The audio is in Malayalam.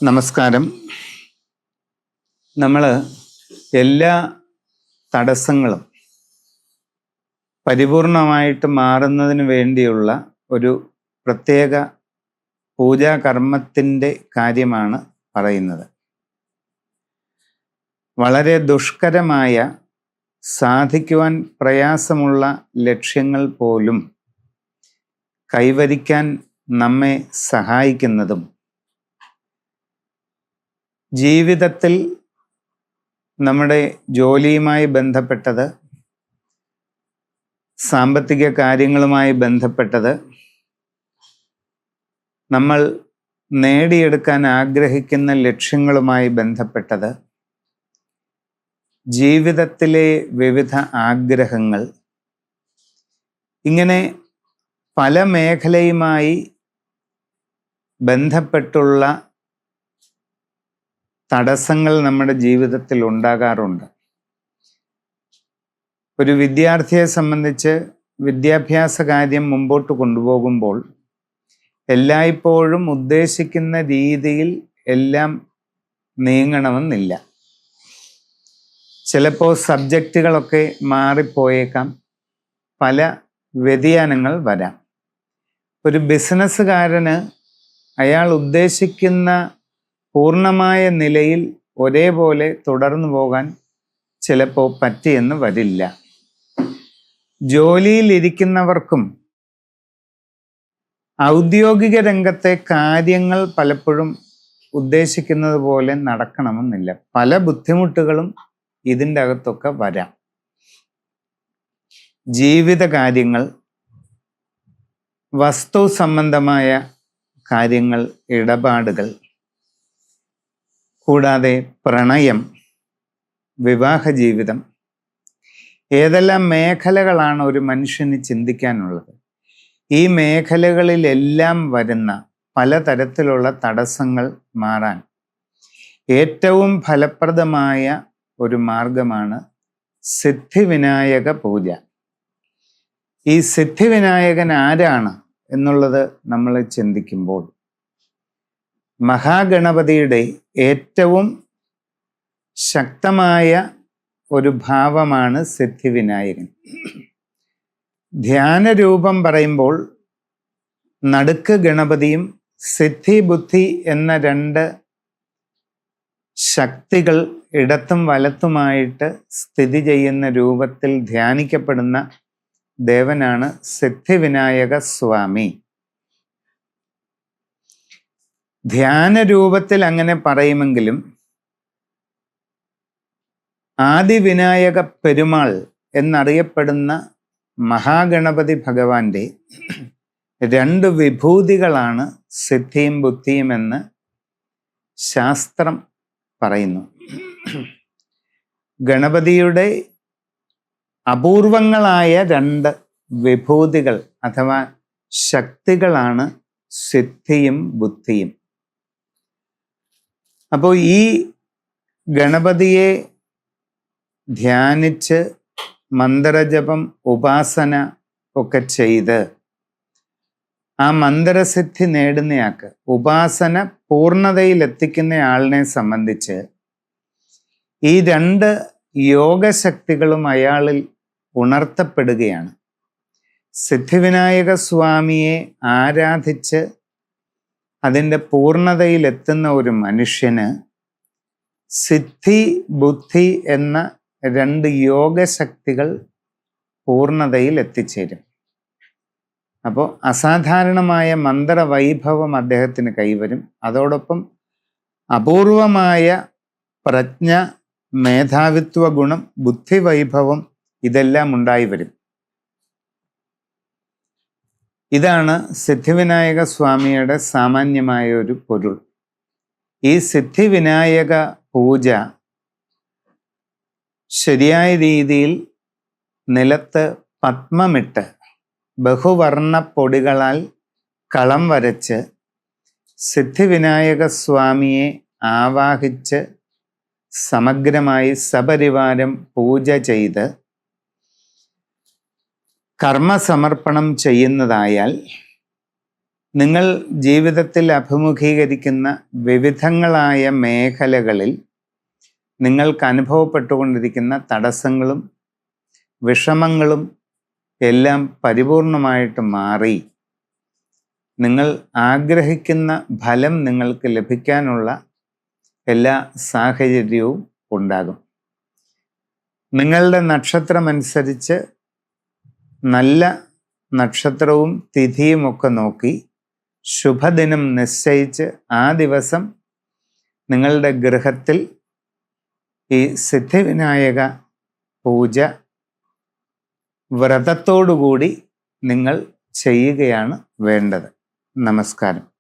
നമസ്കാരം. നമ്മൾ എല്ലാ തടസ്സങ്ങളും പരിപൂർണമായിട്ട് മാറുന്നതിന് വേണ്ടിയുള്ള ഒരു പ്രത്യേക പൂജാകർമ്മത്തിൻ്റെ കാര്യമാണ് പറയുന്നത്. വളരെ ദുഷ്കരമായ, സാധിക്കുവാൻ പ്രയാസമുള്ള ലക്ഷ്യങ്ങൾ പോലും കൈവരിക്കാൻ നമ്മെ സഹായിക്കുന്നതും ജീവിതത്തിൽ നമ്മുടെ ജോലിയുമായി ബന്ധപ്പെട്ടത്, സാമ്പത്തിക കാര്യങ്ങളുമായി ബന്ധപ്പെട്ടത്, നമ്മൾ നേടിയെടുക്കാൻ ആഗ്രഹിക്കുന്ന ലക്ഷ്യങ്ങളുമായി ബന്ധപ്പെട്ടത്, ജീവിതത്തിലെ വിവിധ ആഗ്രഹങ്ങൾ, ഇങ്ങനെ പല മേഖലയുമായി ബന്ധപ്പെട്ടുള്ള തടസ്സങ്ങൾ നമ്മുടെ ജീവിതത്തിൽ ഉണ്ടാകാറുണ്ട്. ഒരു വിദ്യാർത്ഥിയെ സംബന്ധിച്ച് വിദ്യാഭ്യാസ കാര്യം മുമ്പോട്ട് കൊണ്ടുപോകുമ്പോൾ എല്ലായ്പ്പോഴും ഉദ്ദേശിക്കുന്ന രീതിയിൽ എല്ലാം നീങ്ങണമെന്നില്ല. ചിലപ്പോൾ സബ്ജക്റ്റുകളൊക്കെ മാറിപ്പോയേക്കാം, പല വ്യതിയാനങ്ങൾ വരാം. ഒരു ബിസിനസ്സുകാരന് അയാൾ ഉദ്ദേശിക്കുന്ന പൂർണ്ണമായ നിലയിൽ ഒരേപോലെ തുടർന്നു പോകാൻ ചിലപ്പോൾ പറ്റിയെന്ന് വരില്ല. ജോലിയിലിരിക്കുന്നവർക്കും ഔദ്യോഗിക രംഗത്തെ കാര്യങ്ങൾ പലപ്പോഴും ഉദ്ദേശിക്കുന്നത് പോലെ നടക്കണമെന്നില്ല. പല ബുദ്ധിമുട്ടുകളും ഇതിൻ്റെ അകത്തൊക്കെ വരാം. ജീവിത കാര്യങ്ങൾ, വസ്തു സംബന്ധമായ കാര്യങ്ങൾ, ഇടപാടുകൾ, കൂടാതെ പ്രണയം, വിവാഹ ജീവിതം, ഏതെല്ലാം മേഖലകളാണ് ഒരു മനുഷ്യന് ചിന്തിക്കാനുള്ളത്. ഈ മേഖലകളിലെല്ലാം വരുന്ന പലതരത്തിലുള്ള തടസ്സങ്ങൾ മാറാൻ ഏറ്റവും ഫലപ്രദമായ ഒരു മാർഗമാണ് സിദ്ധിവിനായക പൂജ. ഈ സിദ്ധിവിനായകൻ ആരാണ് എന്നുള്ളത് നമ്മൾ ചിന്തിക്കുമ്പോൾ മഹാഗണപതിയുടെ ഏറ്റവും ശക്തമായ ഒരു ഭാവമാണ് സിദ്ധിവിനായകൻ. ധ്യാനരൂപം പറയുമ്പോൾ നടുക്ക് ഗണപതിയും സിദ്ധി ബുദ്ധി എന്ന രണ്ട് ശക്തികൾ ഇടത്തും വലത്തുമായിട്ട് സ്ഥിതി ചെയ്യുന്ന രൂപത്തിൽ ധ്യാനിക്കപ്പെടുന്ന ദേവനാണ് സിദ്ധിവിനായക സ്വാമി. ധ്യാനരൂപത്തിൽ അങ്ങനെ പറയുമെങ്കിലും ആദിവിനായക പെരുമാൾ എന്നറിയപ്പെടുന്ന മഹാഗണപതി ഭഗവാന്റെ രണ്ട് വിഭൂതികളാണ് സിദ്ധിയും ബുദ്ധിയും എന്ന് ശാസ്ത്രം പറയുന്നു. ഗണപതിയുടെ അപൂർവങ്ങളായ രണ്ട് വിഭൂതികൾ അഥവാ ശക്തികളാണ് സിദ്ധിയും ബുദ്ധിയും. അപ്പോൾ ഈ ഗണപതിയെ ധ്യാനിച്ച് മന്ത്രജപം, ഉപാസന ഒക്കെ ചെയ്ത് ആ മന്ത്രസിദ്ധി നേടുന്നയാൾക്ക്, ഉപാസന പൂർണ്ണതയിലെത്തിക്കുന്ന ആളിനെ സംബന്ധിച്ച് ഈ രണ്ട് യോഗശക്തികളും അയാളിൽ ഉണർത്തപ്പെടുകയാണ്. സിദ്ധിവിനായക സ്വാമിയെ ആരാധിച്ച് അതിൻ്റെ പൂർണ്ണതയിലെത്തുന്ന ഒരു മനുഷ്യന് സിദ്ധി ബുദ്ധി എന്ന രണ്ട് യോഗശക്തികൾ പൂർണ്ണതയിൽ എത്തിച്ചേരും. അപ്പോൾ അസാധാരണമായ മന്ത്രവൈഭവം അദ്ദേഹത്തിന് കൈവരും. അതോടൊപ്പം അപൂർവമായ പ്രജ്ഞ, മേധാവിത്വ ഗുണം, ബുദ്ധിവൈഭവം ഇതെല്ലാം ഉണ്ടായി വരും. ഇതാണ് സിദ്ധിവിനായക സ്വാമിയുടെ സാമാന്യമായ ഒരു പൊരുൾ. ഈ സിദ്ധിവിനായക പൂജ ശരിയായ രീതിയിൽ നിലത്ത് പത്മമിട്ട് ബഹുവർണ്ണ പൊടികളാൽ കളം വരച്ച് സിദ്ധിവിനായക സ്വാമിയെ ആവാഹിച്ച് സമഗ്രമായി സപരിവാരം പൂജ ചെയ്ത് കർമ്മസമർപ്പണം ചെയ്യുന്നതായാൽ നിങ്ങൾ ജീവിതത്തിൽ അഭിമുഖീകരിക്കുന്ന വിവിധങ്ങളായ മേഖലകളിൽ നിങ്ങൾക്ക് അനുഭവപ്പെട്ടുകൊണ്ടിരിക്കുന്ന തടസ്സങ്ങളും വിഷമങ്ങളും എല്ലാം പരിപൂർണമായിട്ട് മാറി നിങ്ങൾ ആഗ്രഹിക്കുന്ന ഫലം നിങ്ങൾക്ക് ലഭിക്കാനുള്ള എല്ലാ സാഹചര്യവും ഉണ്ടാകും. നിങ്ങളുടെ നക്ഷത്രമനുസരിച്ച് നല്ല നക്ഷത്രവും തിഥിയും ഒക്കെ നോക്കി ശുഭദിനം നിശ്ചയിച്ച് ആ ദിവസം നിങ്ങളുടെ ഗൃഹത്തിൽ ഈ സിദ്ധിവിനായക പൂജ വ്രതത്തോടുകൂടി നിങ്ങൾ ചെയ്യുകയാണ് വേണ്ടത്. നമസ്കാരം.